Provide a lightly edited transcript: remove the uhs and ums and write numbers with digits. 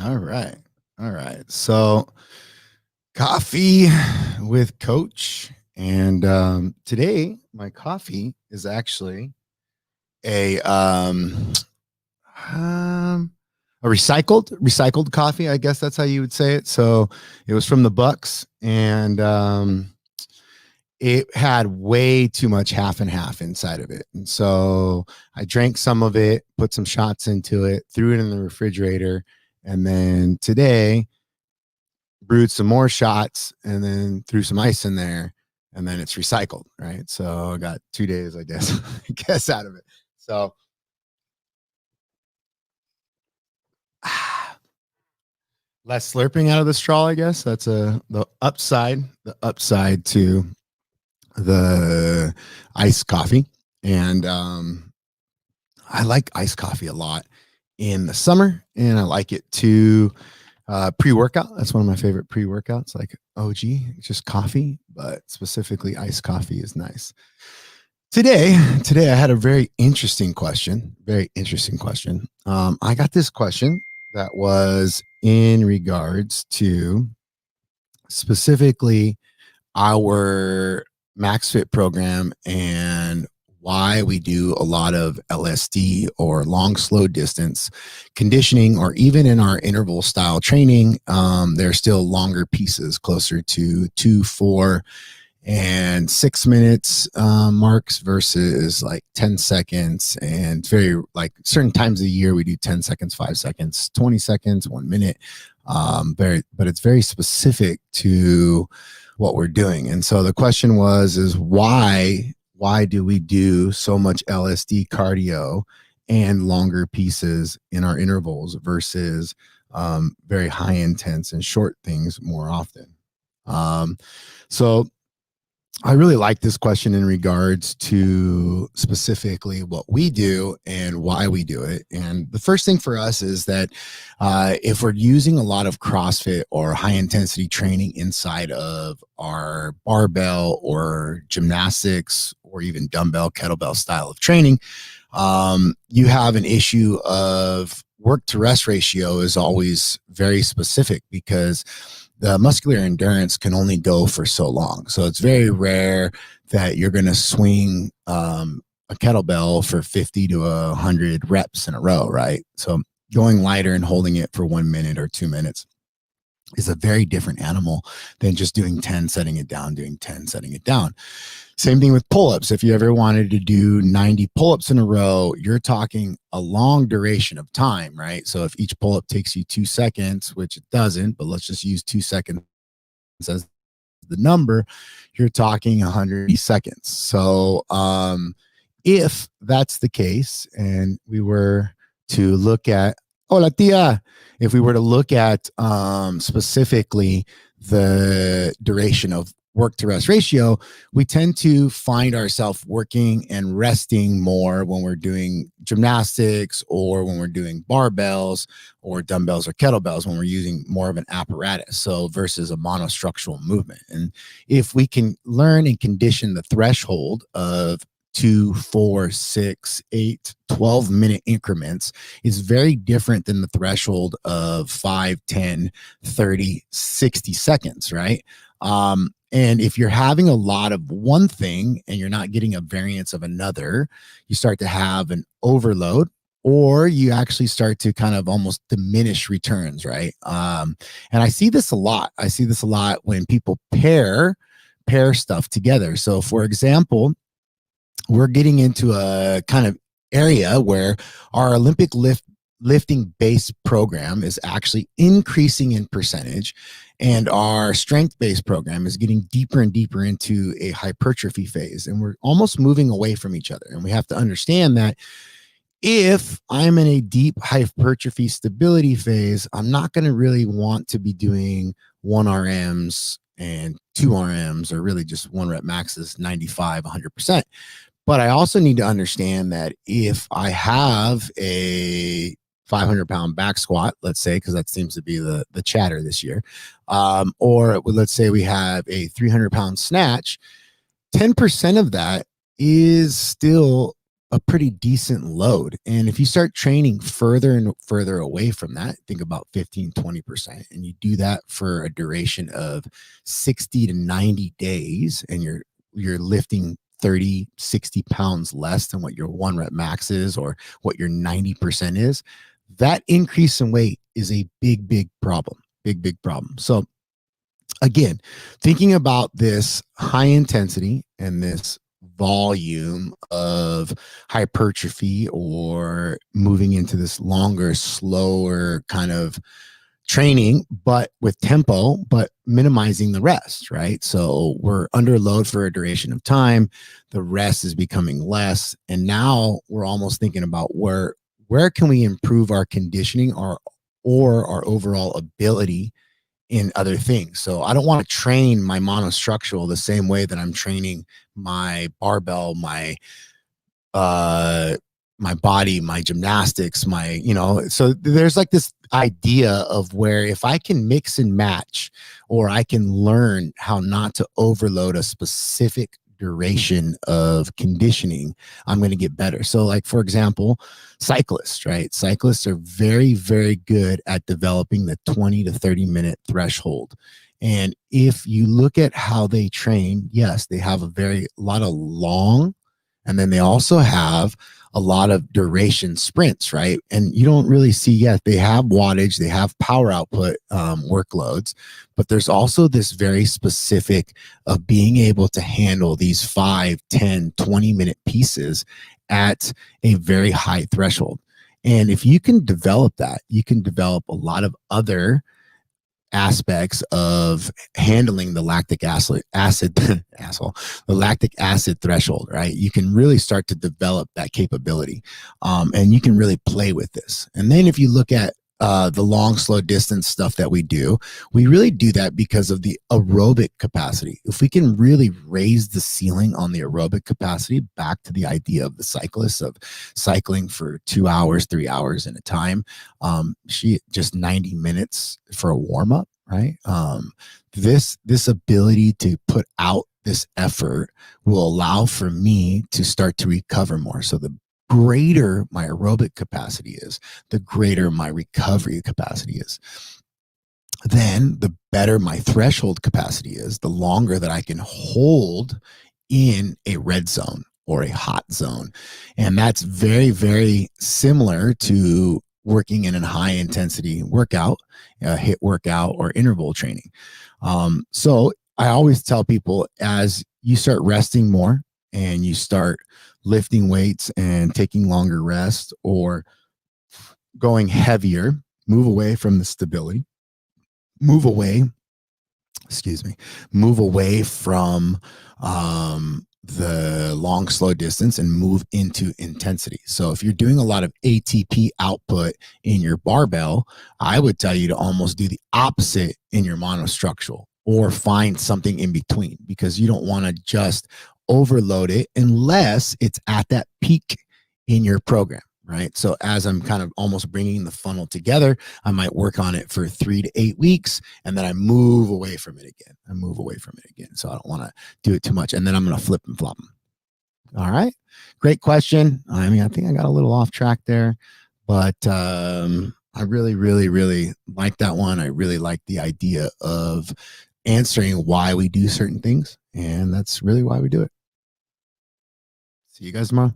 All right. All right. So, coffee with Coach. And today, my coffee is actually a um, recycled coffee. I guess that's how you would say it. So it was from the Bucks, and it had way too much half and half inside of it. And so I drank some of it, put some shots into it, threw it in the refrigerator, and then today brewed some more shots and then threw some ice in there, and then it's recycled, right? So I got 2 days, I guess, I guess out of it. So less slurping out of the straw, I guess. That's the upside to the iced coffee. And I like iced coffee a lot in the summer, and I like it to pre-workout. That's one of my favorite pre-workouts, like OG, just coffee, but specifically iced coffee is nice. Today I had a very interesting question. Very interesting question. I got this question that was in regards to specifically our Max Fit program and why we do a lot of LSD or long slow distance conditioning, or even in our interval style training, there's still longer pieces closer to 2, 4, and 6 minutes marks versus like 10 seconds, and very like certain times of the year we do 10 seconds, 5 seconds, 20 seconds, 1 minute. But it's very specific to what we're doing. And so the question is why do we do so much LSD cardio and longer pieces in our intervals versus very high intense and short things more often? So I really like this question in regards to specifically what we do and why we do it. And the first thing for us is that if we're using a lot of CrossFit or high intensity training inside of our barbell or gymnastics or even dumbbell, kettlebell style of training, you have an issue of work to rest ratio is always very specific, because the muscular endurance can only go for so long. So it's very rare that you're going to swing a kettlebell for 50 to 100 reps in a row, right? So going lighter and holding it for 1 minute or 2 minutes is a very different animal than just doing 10, setting it down, doing 10, setting it down. Same thing with pull-ups. If you ever wanted to do 90 pull-ups in a row, you're talking a long duration of time, right? So if each pull-up takes you 2 seconds, which it doesn't, but let's just use 2 seconds as the number, you're talking 100 seconds. So if that's the case, and we were to look at, hola tia, if we were to look at specifically the duration of work to rest ratio, we tend to find ourselves working and resting more when we're doing gymnastics or when we're doing barbells or dumbbells or kettlebells, when we're using more of an apparatus, so versus a monostructural movement. And if we can learn and condition the threshold of 2, 4, 6, 8, 12-minute increments is very different than the threshold of 5, 10, 30, 60 seconds, right? And if you're having a lot of one thing and you're not getting a variance of another, you start to have an overload, or you actually start to kind of almost diminish returns, right? And I see this a lot. I see this a lot when people pair stuff together. So for example, we're getting into a kind of area where our Olympic lifting base program is actually increasing in percentage, and our strength based program is getting deeper and deeper into a hypertrophy phase, and we're almost moving away from each other. And we have to understand that if I'm in a deep hypertrophy stability phase, I'm not going to really want to be doing 1 RMs and 2 RMs, or really just 1 rep maxes, 95, 100%. But I also need to understand that if I have a 500-pound back squat, let's say, because that seems to be the chatter this year, or let's say we have a 300-pound snatch, 10% of that is still a pretty decent load. And if you start training further and further away from that, think about 15-20%, and you do that for a duration of 60 to 90 days, and you're lifting 30-60 pounds less than what your 1 rep max is or what your 90% is, that increase in weight is a big problem. Big problem. So again, thinking about this high intensity and this volume of hypertrophy, or moving into this longer, slower kind of training, but with tempo, but minimizing the rest, right? So we're under load for a duration of time. The rest is becoming less. And now we're almost thinking about where can we improve our conditioning or our overall ability in other things. So I don't want to train my monostructural the same way that I'm training my barbell, my body, my gymnastics, so there's like this idea of where if I can mix and match, or I can learn how not to overload a specific duration of conditioning, I'm going to get better. So like, for example, cyclists, right? Cyclists are very good at developing the 20 to 30 minute threshold. And if you look at how they train, yes, they have a lot of long, and then they also have a lot of duration sprints, right? And you don't really see yet, they have wattage, they have power output workloads, but there's also this very specific of being able to handle these 5, 10, 20-minute pieces at a very high threshold. And if you can develop that, you can develop a lot of other aspects of handling the lactic acid the lactic acid threshold, right? You can really start to develop that capability, and you can really play with this. And then if you look at the long, slow distance stuff that we do, we really do that because of the aerobic capacity. If we can really raise the ceiling on the aerobic capacity, back to the idea of the cyclist of cycling for 2 hours, 3 hours at a time, she just 90 minutes for a warm up, right? This ability to put out this effort will allow for me to start to recover more. So the greater my aerobic capacity is, the greater my recovery capacity is. Then the better my threshold capacity is, the longer that I can hold in a red zone or a hot zone. And that's very similar to working in a high intensity workout, HIIT workout, or interval training. So I always tell people, as you start resting more and you start lifting weights and taking longer rest, or going heavier, move away from the stability, move away from the long, slow distance, and move into intensity. So if you're doing a lot of ATP output in your barbell, I would tell you to almost do the opposite in your monostructural, or find something in between, because you don't want to just overload it unless it's at that peak in your program, right? So as I'm kind of almost bringing the funnel together, I might work on it for 3 to 8 weeks, and then I move away from it again. So I don't want to do it too much. And then I'm going to flip and flop them. All right. Great question. I mean, I think I got a little off track there, but I really like that one. I really like the idea of answering why we do certain things, and that's really why we do it. See you guys tomorrow.